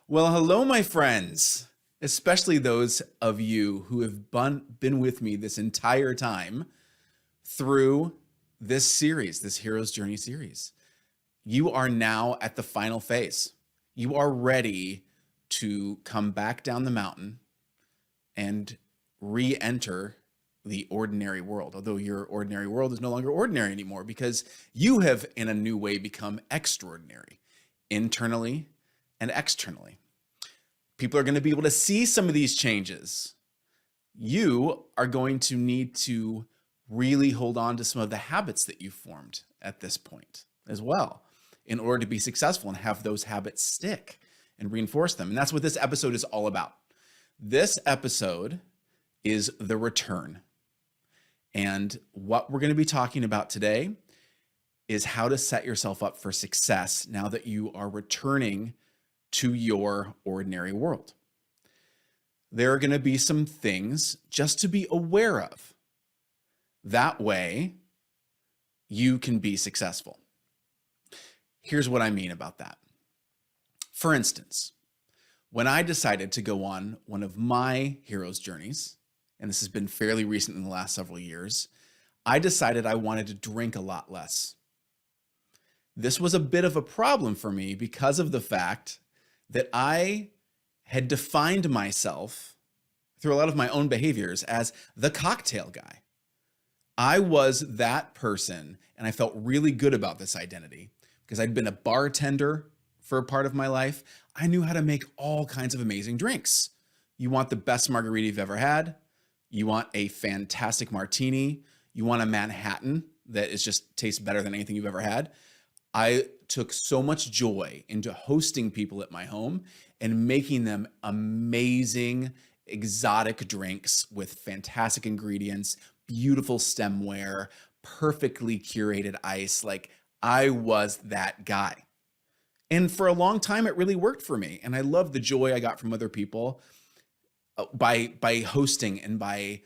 Well, hello, my friends, especially those of you who have been with me this entire time through this series, this Hero's Journey series. You are now at the final phase. You are ready to come back down the mountain and re-enter the ordinary world, although your ordinary world is no longer ordinary anymore because you have, in a new way, become extraordinary, internally and externally. People are going to be able to see some of these changes. You are going to need to really hold on to some of the habits that you formed at this point as well in order to be successful and have those habits stick and reinforce them. And that's what this episode is all about. This episode is the return. And what we're going to be talking about today is how to set yourself up for success now that you are returning to your ordinary world. There are going to be some things just to be aware of. That way, you can be successful. Here's what I mean about that. For instance, when I decided to go on one of my hero's journeys, and this has been fairly recent in the last several years, I decided I wanted to drink a lot less. This was a bit of a problem for me because of the fact that I had defined myself through a lot of my own behaviors as the cocktail guy. I was that person, and I felt really good about this identity because I'd been a bartender for a part of my life. I knew how to make all kinds of amazing drinks. You want the best margarita you've ever had. You want a fantastic martini. You want a Manhattan that is just tastes better than anything you've ever had. I took so much joy into hosting people at my home and making them amazing, exotic drinks with fantastic ingredients, beautiful stemware, perfectly curated ice. Like, I was that guy. And for a long time, it really worked for me. And I loved the joy I got from other people by hosting and by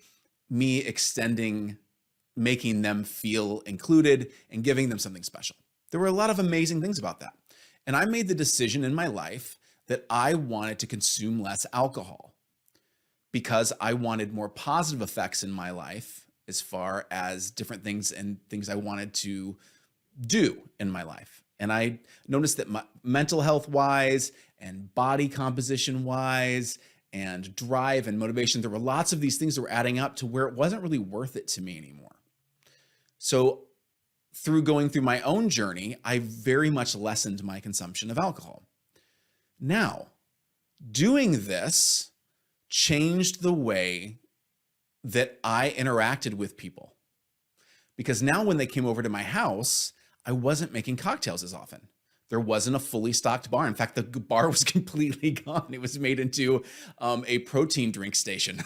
me extending, making them feel included and giving them something special. There were a lot of amazing things about that. And I made the decision in my life that I wanted to consume less alcohol because I wanted more positive effects in my life as far as different things and things I wanted to do in my life. And I noticed that my mental health wise and body composition wise and drive and motivation, there were lots of these things that were adding up to where it wasn't really worth it to me anymore. So through going through my own journey, I very much lessened my consumption of alcohol. Now, doing this changed the way that I interacted with people. Because now when they came over to my house, I wasn't making cocktails as often. There wasn't a fully stocked bar. In fact, the bar was completely gone. It was made into a protein drink station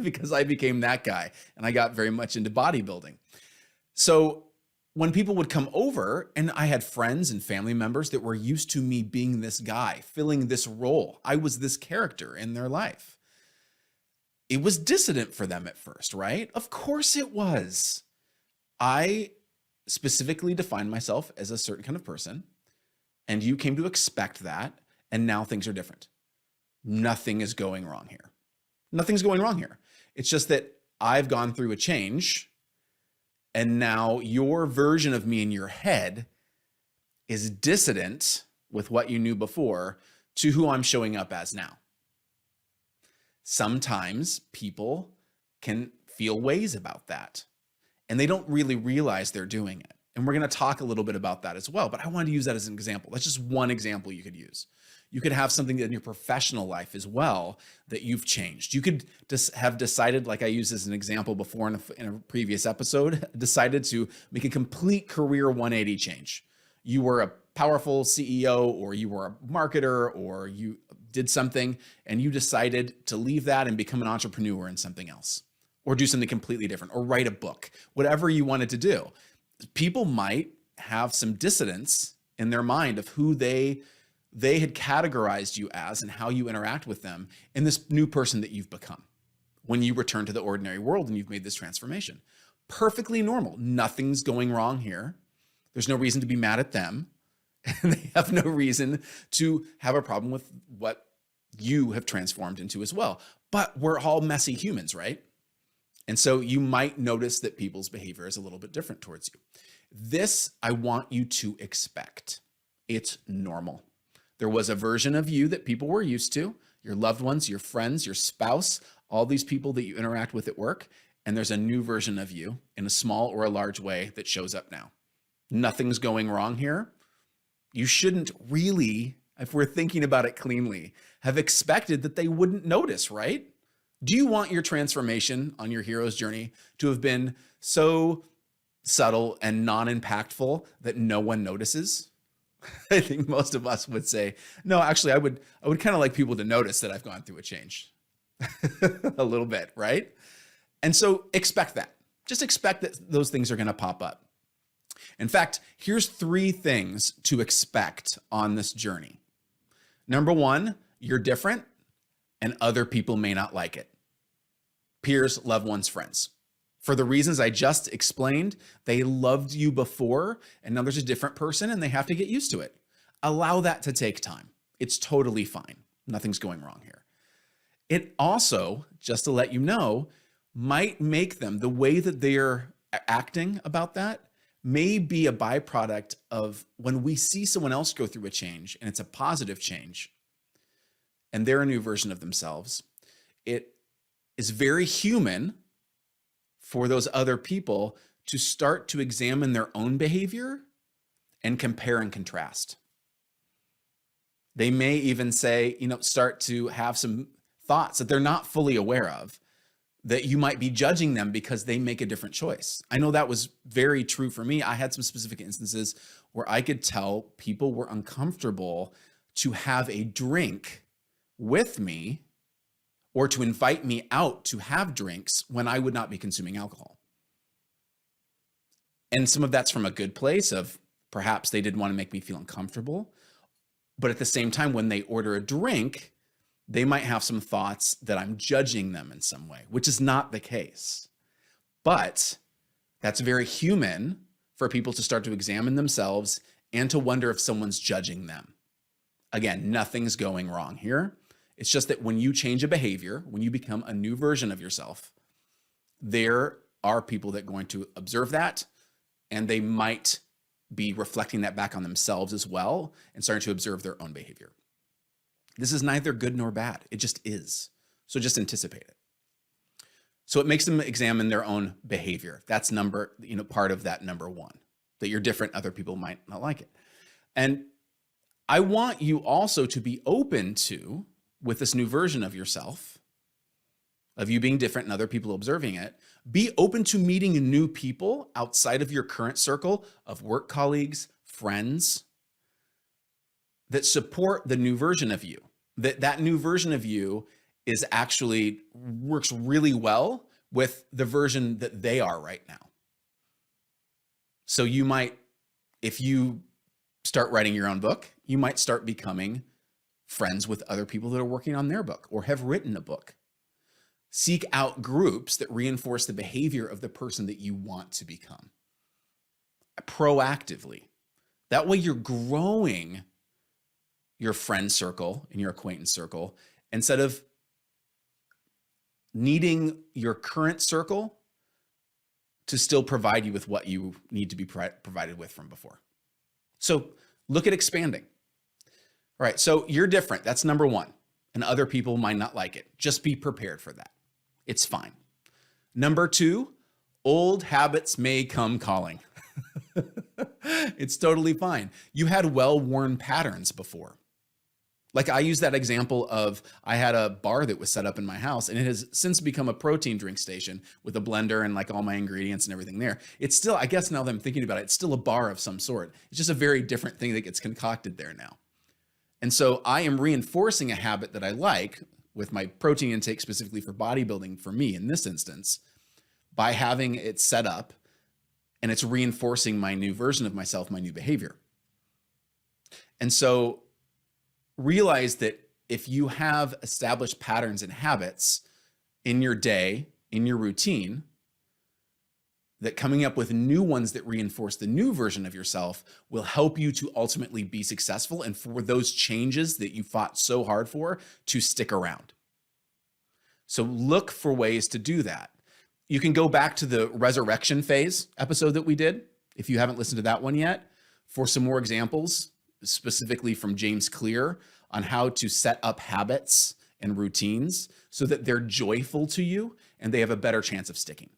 because I became that guy and I got very much into bodybuilding. So when people would come over, and I had friends and family members that were used to me being this guy, filling this role, I was this character in their life. It was dissident for them at first, right? Of course it was. I specifically defined myself as a certain kind of person, and you came to expect that, and now things are different. Nothing is going wrong here. Nothing's going wrong here. It's just that I've gone through a change, and now your version of me in your head is dissident with what you knew before to who I'm showing up as now. Sometimes people can feel ways about that, and they don't really realize they're doing it. And we're going to talk a little bit about that as well, but I wanted to use that as an example. That's just one example you could use. You could have something in your professional life as well that you've changed. You could just have decided, like I used as an example before in a previous episode, decided to make a complete career 180 change. You were a powerful CEO, or you were a marketer, or you did something and you decided to leave that and become an entrepreneur in something else, or do something completely different, or write a book, whatever you wanted to do. People might have some dissonance in their mind of who they had categorized you as and how you interact with them in this new person that you've become when you return to the ordinary world and you've made this transformation. Perfectly normal. Nothing's going wrong here. There's no reason to be mad at them. And they have no reason to have a problem with what you have transformed into as well. But we're all messy humans, right? And so you might notice that people's behavior is a little bit different towards you. This I want you to expect. It's normal. There was a version of you that people were used to, your loved ones, your friends, your spouse, all these people that you interact with at work, and there's a new version of you in a small or a large way that shows up now. Nothing's going wrong here. You shouldn't really, if we're thinking about it cleanly, have expected that they wouldn't notice, right? Do you want your transformation on your hero's journey to have been so subtle and non-impactful that no one notices? I think most of us would say, no, actually, I would kind of like people to notice that I've gone through a change a little bit, right? And so expect that. Just expect that those things are going to pop up. In fact, here's 3 things to expect on this journey. Number 1, you're different and other people may not like it. Peers, loved ones, friends. For the reasons I just explained, they loved you before and now there's a different person and they have to get used to it. Allow that to take time. It's totally fine. Nothing's going wrong here. It also, just to let you know, might make them, the way that they're acting about that may be a byproduct of when we see someone else go through a change and it's a positive change and they're a new version of themselves. It is very human for those other people to start to examine their own behavior and compare and contrast. They may even say, start to have some thoughts that they're not fully aware of, that you might be judging them because they make a different choice. I know that was very true for me. I had some specific instances where I could tell people were uncomfortable to have a drink with me or to invite me out to have drinks when I would not be consuming alcohol. And some of that's from a good place of perhaps they didn't want to make me feel uncomfortable. But at the same time, when they order a drink, they might have some thoughts that I'm judging them in some way, which is not the case. But that's very human for people to start to examine themselves and to wonder if someone's judging them. Again, nothing's going wrong here. It's just that when you change a behavior, when you become a new version of yourself, there are people that are going to observe that, and they might be reflecting that back on themselves as well and starting to observe their own behavior. This is neither good nor bad. It just is. So just anticipate it. So it makes them examine their own behavior. That's part of that number 1, that you're different. Other people might not like it. And I want you also to be open to, with this new version of yourself, of you being different and other people observing it, be open to meeting new people outside of your current circle of work colleagues, friends, that support the new version of you. That new version of you is actually works really well with the version that they are right now. So you might, if you start writing your own book, you might start becoming friends with other people that are working on their book or have written a book. Seek out groups that reinforce the behavior of the person that you want to become proactively. That way you're growing your friend circle and your acquaintance circle instead of needing your current circle to still provide you with what you need to be provided with from before. So look at expanding. All right, so you're different. That's number 1. And other people might not like it. Just be prepared for that. It's fine. Number 2, old habits may come calling. It's totally fine. You had well-worn patterns before. Like I use that example of I had a bar that was set up in my house and it has since become a protein drink station with a blender and like all my ingredients and everything there. It's still, I guess now that I'm thinking about it, it's still a bar of some sort. It's just a very different thing that gets concocted there now. And so I am reinforcing a habit that I like with my protein intake specifically for bodybuilding for me in this instance by having it set up, and it's reinforcing my new version of myself, my new behavior. And so realize that if you have established patterns and habits in your day, in your routine, that coming up with new ones that reinforce the new version of yourself will help you to ultimately be successful and for those changes that you fought so hard for to stick around. So look for ways to do that. You can go back to the resurrection phase episode that we did, if you haven't listened to that one yet, for some more examples, specifically from James Clear, on how to set up habits and routines so that they're joyful to you and they have a better chance of sticking.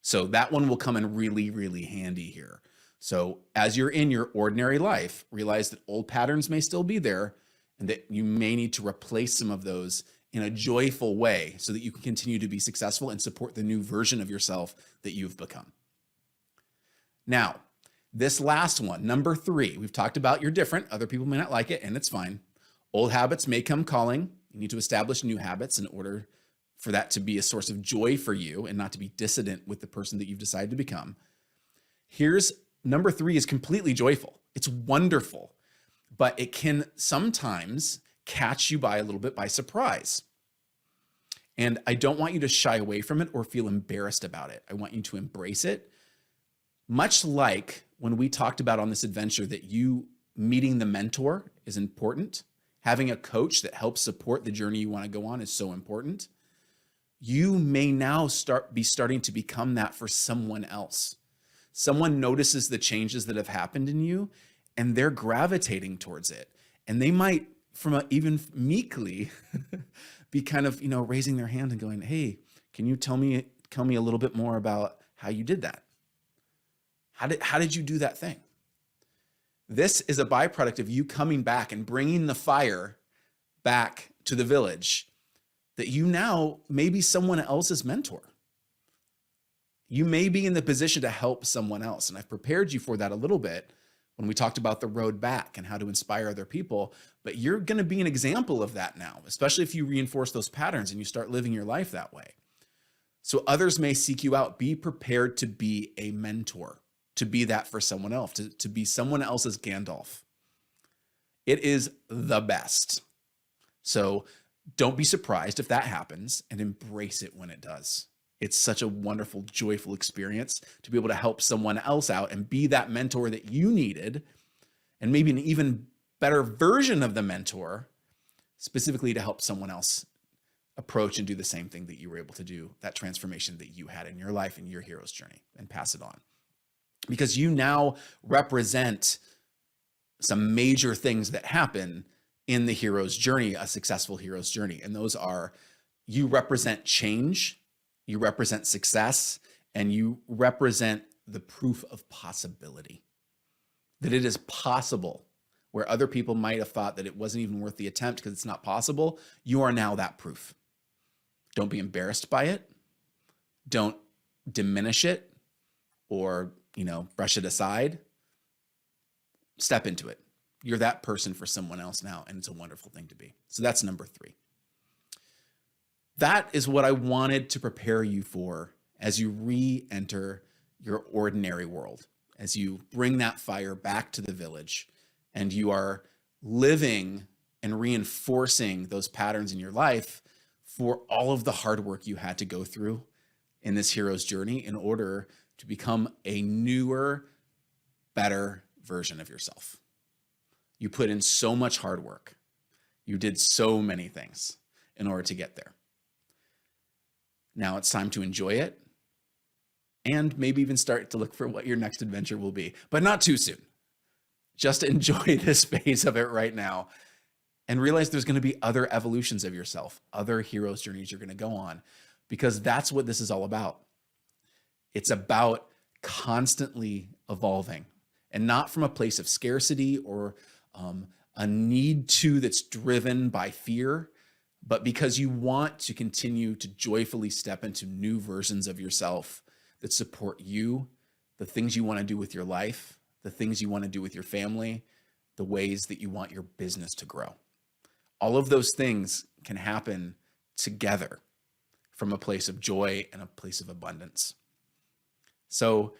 So that one will come in really, really handy here. So as you're in your ordinary life, realize that old patterns may still be there and that you may need to replace some of those in a joyful way so that you can continue to be successful and support the new version of yourself that you've become. Now, this last one, number 3, we've talked about you're different. Other people may not like it, and it's fine. Old habits may come calling. You need to establish new habits in order for that to be a source of joy for you and not to be dissident with the person that you've decided to become. Here's number 3 is completely joyful. It's wonderful, but it can sometimes catch you by a little bit by surprise. And I don't want you to shy away from it or feel embarrassed about it. I want you to embrace it. Much like when we talked about on this adventure that you meeting the mentor is important. Having a coach that helps support the journey you want to go on is so important. You may now be starting to become that for someone else. Someone notices the changes that have happened in you and they're gravitating towards it. And they might, even meekly, be kind of, raising their hand and going, hey, can you tell me a little bit more about how you did that? How did you do that thing? This is a byproduct of you coming back and bringing the fire back to the village, that you now may be someone else's mentor. You may be in the position to help someone else. And I've prepared you for that a little bit when we talked about the road back and how to inspire other people. But you're going to be an example of that now, especially if you reinforce those patterns and you start living your life that way. So others may seek you out. Be prepared to be a mentor, to be that for someone else, to be someone else's Gandalf. It is the best. So don't be surprised if that happens and embrace it when it does. It's such a wonderful, joyful experience to be able to help someone else out and be that mentor that you needed, and maybe an even better version of the mentor, specifically to help someone else approach and do the same thing that you were able to do, that transformation that you had in your life and your hero's journey, and pass it on. Because you now represent some major things that happen in the hero's journey, a successful hero's journey. And those are, you represent change, you represent success, and you represent the proof of possibility. That it is possible where other people might have thought that it wasn't even worth the attempt because it's not possible. You are now that proof. Don't be embarrassed by it. Don't diminish it or brush it aside. Step into it. You're that person for someone else now, and it's a wonderful thing to be. So that's number 3. That is what I wanted to prepare you for as you re-enter your ordinary world, as you bring that fire back to the village and you are living and reinforcing those patterns in your life for all of the hard work you had to go through in this hero's journey in order to become a newer, better version of yourself. You put in so much hard work. You did so many things in order to get there. Now it's time to enjoy it and maybe even start to look for what your next adventure will be, but not too soon. Just enjoy this phase of it right now and realize there's going to be other evolutions of yourself, other hero's journeys you're going to go on, because that's what this is all about. It's about constantly evolving, and not from a place of scarcity or a need to that's driven by fear, but because you want to continue to joyfully step into new versions of yourself that support you, the things you want to do with your life, the things you want to do with your family, the ways that you want your business to grow. All of those things can happen together from a place of joy and a place of abundance. So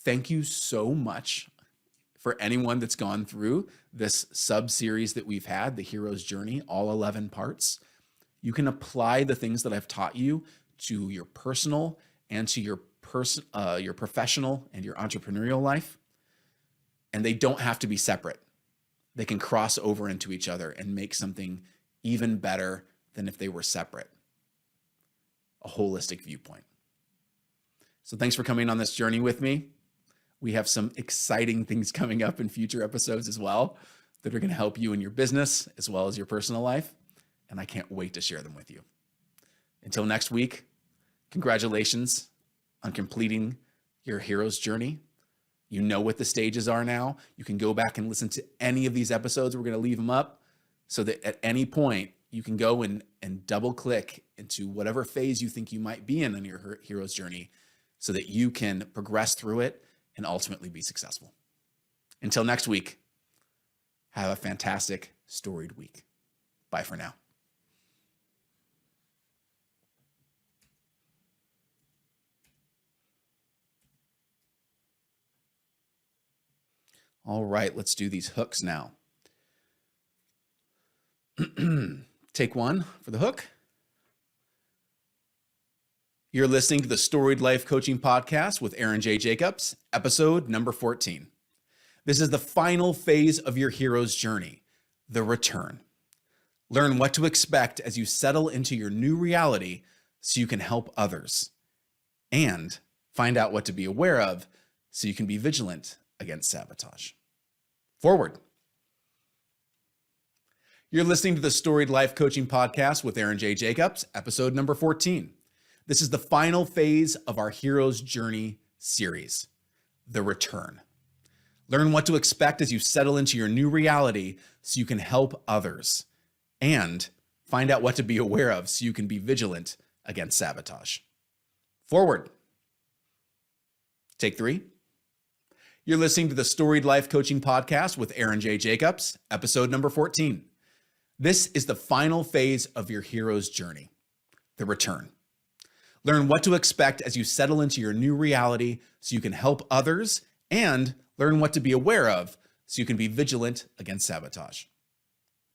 thank you so much for anyone that's gone through this sub-series that we've had, The Hero's Journey, all 11 parts. You can apply the things that I've taught you to your personal and to your your professional and your entrepreneurial life, and they don't have to be separate. They can cross over into each other and make something even better than if they were separate. A holistic viewpoint. So thanks for coming on this journey with me. We have some exciting things coming up in future episodes as well that are going to help you in your business as well as your personal life. And I can't wait to share them with you. Until next week, congratulations on completing your hero's journey. You know what the stages are now. You can go back and listen to any of these episodes. We're going to leave them up so that at any point you can go and double click into whatever phase you think you might be in your hero's journey so that you can progress through it and ultimately be successful. Until next week, have a fantastic, storied week. Bye for now. All right, let's do these hooks now. Take one for the hook. You're listening to the Storied Life Coaching Podcast with Aaron J. Jacobs, episode number 14. This is the final phase of your hero's journey, the return. Learn what to expect as you settle into your new reality so you can help others. And find out what to be aware of so you can be vigilant against sabotage. Forward. You're listening to the Storied Life Coaching Podcast with Aaron J. Jacobs, episode number 14. This is the final phase of our Hero's Journey series, the return. Learn what to expect as you settle into your new reality so you can help others. And find out what to be aware of so you can be vigilant against sabotage. Forward. Take three. You're listening to the Storied Life Coaching Podcast with Aaron J. Jacobs, episode number 14. This is the final phase of your hero's journey, the return. Learn what to expect as you settle into your new reality so you can help others, and learn what to be aware of so you can be vigilant against sabotage.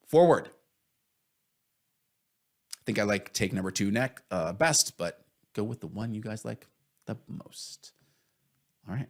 Forward. I think I like take number two best, but go with the one you guys like the most. All right.